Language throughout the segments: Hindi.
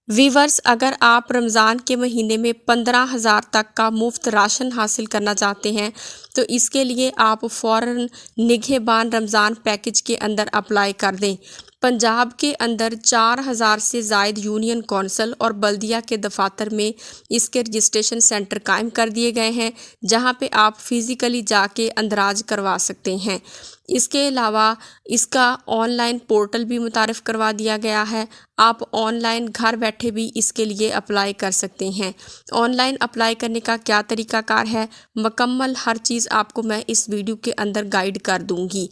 वीवर्स, अगर आप रमज़ान के महीने में 15,000 तक का मुफ्त राशन हासिल करना चाहते हैं तो इसके लिए आप फ़ौरन निगहबान रमज़ान पैकेज के अंदर अप्लाई कर दें। पंजाब के अंदर 4,000 से ज़ायद यूनियन कौंसल और बल्दिया के दफातर में इसके रजिस्ट्रेशन सेंटर कायम कर दिए गए हैं, जहां पे आप फिज़िकली जाके अंदराज करवा सकते हैं। इसके अलावा इसका ऑनलाइन पोर्टल भी मुतारिफ़ करवा दिया गया है। आप ऑनलाइन घर बैठे भी इसके लिए अप्लाई कर सकते हैं। ऑनलाइन अप्लाई करने का क्या तरीक़ाकार है, मुकम्मल हर चीज़ आपको मैं इस वीडियो के अंदर गाइड कर दूँगी।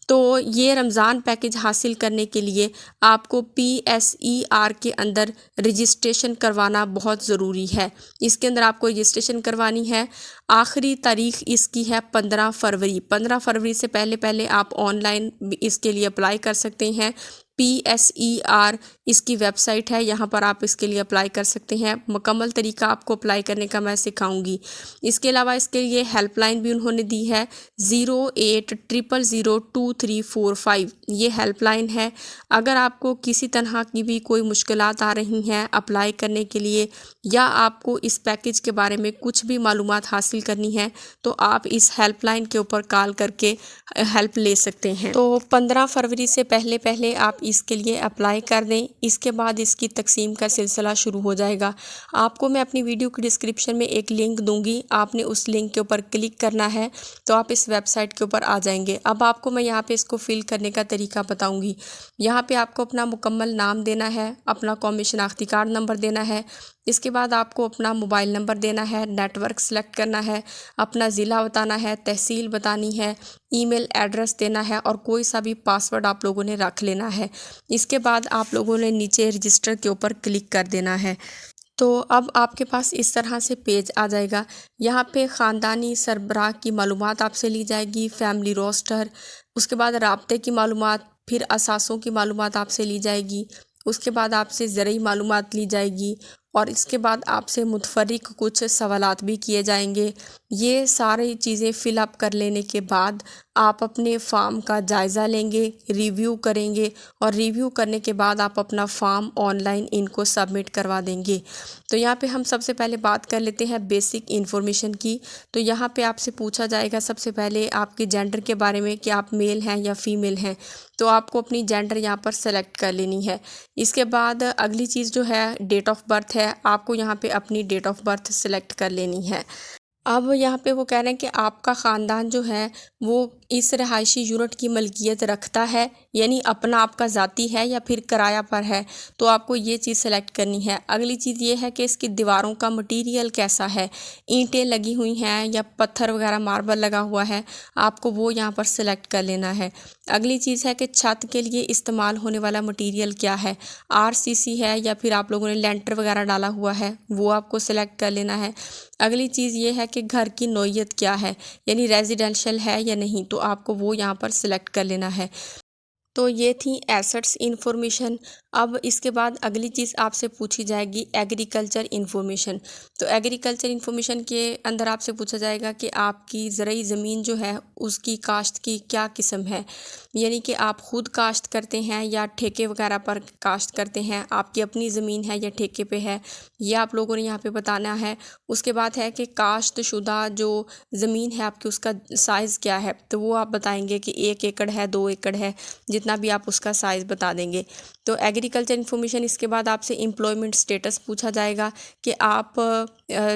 तो ये रमज़ान पैकेज हासिल करने के लिए आपको PSER के अंदर रजिस्ट्रेशन करवाना बहुत ज़रूरी है। इसके अंदर आपको रजिस्ट्रेशन करवानी है। आखिरी तारीख़ इसकी है 15 फरवरी। 15 फरवरी से पहले पहले आप ऑनलाइन इसके लिए अप्लाई कर सकते हैं। PSER इसकी वेबसाइट है, यहाँ पर आप इसके लिए अप्लाई कर सकते हैं। मुकम्मल तरीका आपको अप्लाई करने का मैं सिखाऊंगी। इसके अलावा इसके लिए हेल्पलाइन भी उन्होंने दी है 0800002345। ये हेल्पलाइन है। अगर आपको किसी तरह की भी कोई मुश्किलात आ रही हैं अप्लाई करने के लिए या आपको इस पैकेज के बारे में कुछ भी मालूमात हासिल करनी है तो आप इस हेल्पलाइन के ऊपर कॉल करके हेल्प ले सकते हैं। तो 15 फरवरी से पहले पहले आप इसके लिए अप्लाई कर दें। इसके बाद इसकी तकसीम का सिलसिला शुरू हो जाएगा। आपको मैं अपनी वीडियो की डिस्क्रिप्शन में एक लिंक दूंगी, आपने उस लिंक के ऊपर क्लिक करना है तो आप इस वेबसाइट के ऊपर आ जाएंगे। अब आपको मैं यहाँ पे इसको फिल करने का तरीका बताऊंगी। यहाँ पे आपको अपना मुकम्मल नाम देना है, अपना कौमी शनाख्ती कार्ड नंबर देना है। इसके बाद आपको अपना मोबाइल नंबर देना है, नेटवर्क सेलेक्ट करना है, अपना ज़िला बताना है, तहसील बतानी है, ईमेल एड्रेस देना है और कोई सा भी पासवर्ड आप लोगों ने रख लेना है। इसके बाद आप लोगों ने नीचे रजिस्टर के ऊपर क्लिक कर देना है। तो अब आपके पास इस तरह से पेज आ जाएगा। यहाँ पे ख़ानदानी सरबराह की मालूमात आपसे ली जाएगी, फैमिली रोस्टर, उसके बाद राब्ते की मालूमात, फिर असासों की मालूमात आपसे ली जाएगी, उसके बाद आपसे ज़रूरी मालूमात ली जाएगी और इसके बाद आपसे मुतफर्रिक कुछ सवालात भी किए जाएंगे। ये सारी चीज़ें फ़िलअप कर लेने के बाद आप अपने फ़ार्म का जायज़ा लेंगे, रिव्यू करेंगे और रिव्यू करने के बाद आप अपना फ़ार्म ऑनलाइन इनको सबमिट करवा देंगे। तो यहाँ पे हम सबसे पहले बात कर लेते हैं बेसिक इन्फॉर्मेशन की। तो यहाँ पे आपसे पूछा जाएगा सबसे पहले आपके जेंडर के बारे में कि आप मेल हैं या फीमेल हैं। तो आपको अपनी जेंडर यहाँ पर सेलेक्ट कर लेनी है। इसके बाद अगली चीज़ जो है डेट ऑफ़ बर्थ है, आपको यहाँ पे अपनी डेट ऑफ़ बर्थ सेलेक्ट कर लेनी है। अब यहाँ पे वो कह रहे हैं कि आपका ख़ानदान जो है वो इस रहायशी यूनिट की मलकियत रखता है, यानी अपना आपका ज़ाती है या फिर किराया पर है, तो आपको ये चीज़ सेलेक्ट करनी है। अगली चीज़ ये है कि इसकी दीवारों का मटेरियल कैसा है, ईंटें लगी हुई हैं या पत्थर वगैरह मार्बल लगा हुआ है, आपको वो यहाँ पर सेलेक्ट कर लेना है। अगली चीज़ है कि छत के लिए इस्तेमाल होने वाला मटीरियल क्या है, RCC है या फिर आप लोगों ने लेंटर वगैरह डाला हुआ है, वो आपको सेलेक्ट कर लेना है। अगली चीज़ ये है कि घर की नौइयत क्या है, यानी रेजिडेंशियल है या नहीं, तो आपको वो यहाँ पर सिलेक्ट कर लेना है। तो ये थी एसेट्स इंफॉर्मेशन। अब इसके बाद अगली चीज़ आपसे पूछी जाएगी एग्रीकल्चर इंफॉर्मेशन। तो एग्रीकल्चर इंफॉर्मेशन के अंदर आपसे पूछा जाएगा कि आपकी ज़रूरी ज़मीन जो है उसकी काश्त की क्या किस्म है, यानी कि आप ख़ुद काश्त करते हैं या ठेके वगैरह पर काश्त करते हैं, आपकी अपनी ज़मीन है या ठेके पे है, ये आप लोगों ने यहाँ पे बताना है। उसके बाद है कि काश्त शुदा जो ज़मीन है आपकी उसका साइज़ क्या है, तो वो आप बताएंगे कि 1 एकड़ है, 2 एकड़ है, जितना भी आप उसका साइज़ बता देंगे। तो एग्रीकल्चर इन्फॉर्मेशन। इसके बाद आपसे एम्प्लॉयमेंट स्टेटस पूछा जाएगा कि आप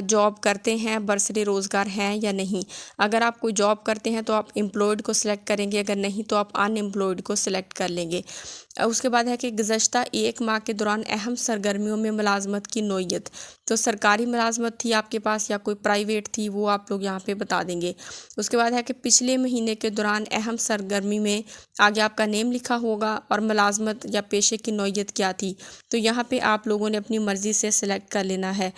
जॉब करते हैं, बरसरे रोज़गार हैं या नहीं। अगर आप कोई जॉब करते हैं तो आप एम्प्लॉयड को सिलेक्ट करेंगे, अगर नहीं तो आप अनएम्प्लॉयड को सिलेक्ट कर लेंगे। उसके बाद है कि गुज़श्ता 1 माह के दौरान अहम सरगर्मियों में मुलाजमत की नौइयत, तो सरकारी मुलाजमत थी आपके पास या कोई प्राइवेट थी, वो आप लोग यहाँ पे बता देंगे। उसके बाद है कि पिछले महीने के दौरान अहम सरगर्मी में, आगे आपका नेम लिखा होगा और मुलाजमत या पेशे की नौइयत क्या थी, तो यहाँ पे आप लोगों ने अपनी मर्ज़ी से सिलेक्ट कर लेना है।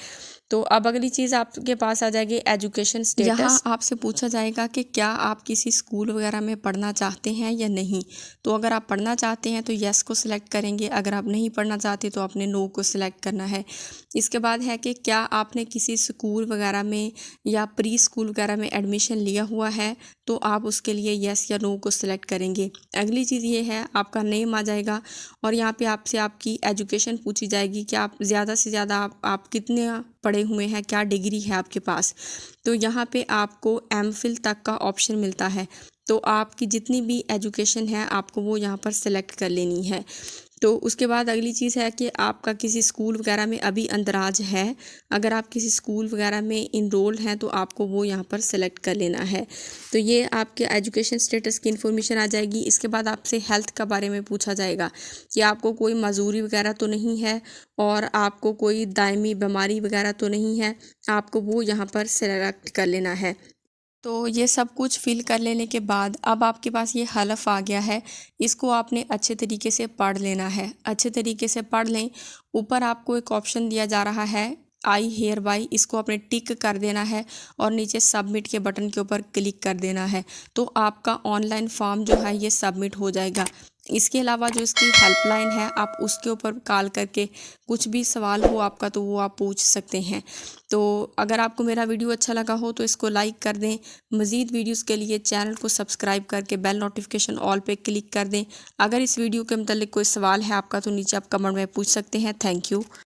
तो अब अगली चीज़ आपके पास आ जाएगी एजुकेशन स्टेटस। यहाँ आपसे पूछा जाएगा कि क्या आप किसी स्कूल वगैरह में पढ़ना चाहते हैं या नहीं। तो अगर आप पढ़ना चाहते हैं तो येस को सिलेक्ट करेंगे, अगर आप नहीं पढ़ना चाहते तो आपने नो को सिलेक्ट करना है। इसके बाद है कि क्या आपने किसी स्कूल वगैरह में या प्री स्कूल वगैरह में एडमिशन लिया हुआ है, तो आप उसके लिए येस या नो को सिलेक्ट करेंगे। अगली चीज़ ये है, आपका नेम आ जाएगा और यहाँ पे आपसे आपकी एजुकेशन पूछी जाएगी कि आप ज़्यादा से ज़्यादा आप कितने पढ़े हुए हैं, क्या डिग्री है आपके पास। तो यहाँ पे आपको एमफिल तक का ऑप्शन मिलता है, तो आपकी जितनी भी एजुकेशन है आपको वो यहाँ पर सेलेक्ट कर लेनी है। तो उसके बाद अगली चीज़ है कि आपका किसी स्कूल वगैरह में अभी अंदराज है। अगर आप किसी स्कूल वगैरह में इनरोल्ड हैं तो आपको वो यहाँ पर सेलेक्ट कर लेना है। तो ये आपके एजुकेशन स्टेटस की इन्फॉर्मेशन आ जाएगी। इसके बाद आपसे हेल्थ का बारे में पूछा जाएगा कि आपको कोई मजूरी वगैरह तो नहीं है और आपको कोई दायमी बीमारी वगैरह तो नहीं है, आपको वो यहाँ पर सेलेक्ट कर लेना है। तो ये सब कुछ फिल कर लेने के बाद अब आपके पास ये हलफ आ गया है, इसको आपने अच्छे तरीके से पढ़ लेना है। अच्छे तरीके से पढ़ लें। ऊपर आपको एक ऑप्शन दिया जा रहा है आई हेयर बाई, इसको आपने टिक कर देना है और नीचे सबमिट के बटन के ऊपर क्लिक कर देना है। तो आपका ऑनलाइन फॉर्म जो है ये सबमिट हो जाएगा। इसके अलावा जो इसकी हेल्पलाइन है आप उसके ऊपर कॉल करके कुछ भी सवाल हो आपका तो वो आप पूछ सकते हैं। तो अगर आपको मेरा वीडियो अच्छा लगा हो तो इसको लाइक कर दें। मज़ीद वीडियोस के लिए चैनल को सब्सक्राइब करके बेल नोटिफिकेशन ऑल पे क्लिक कर दें। अगर इस वीडियो के मतलब कोई सवाल है आपका तो नीचे आप कमेंट में पूछ सकते हैं। Thank you.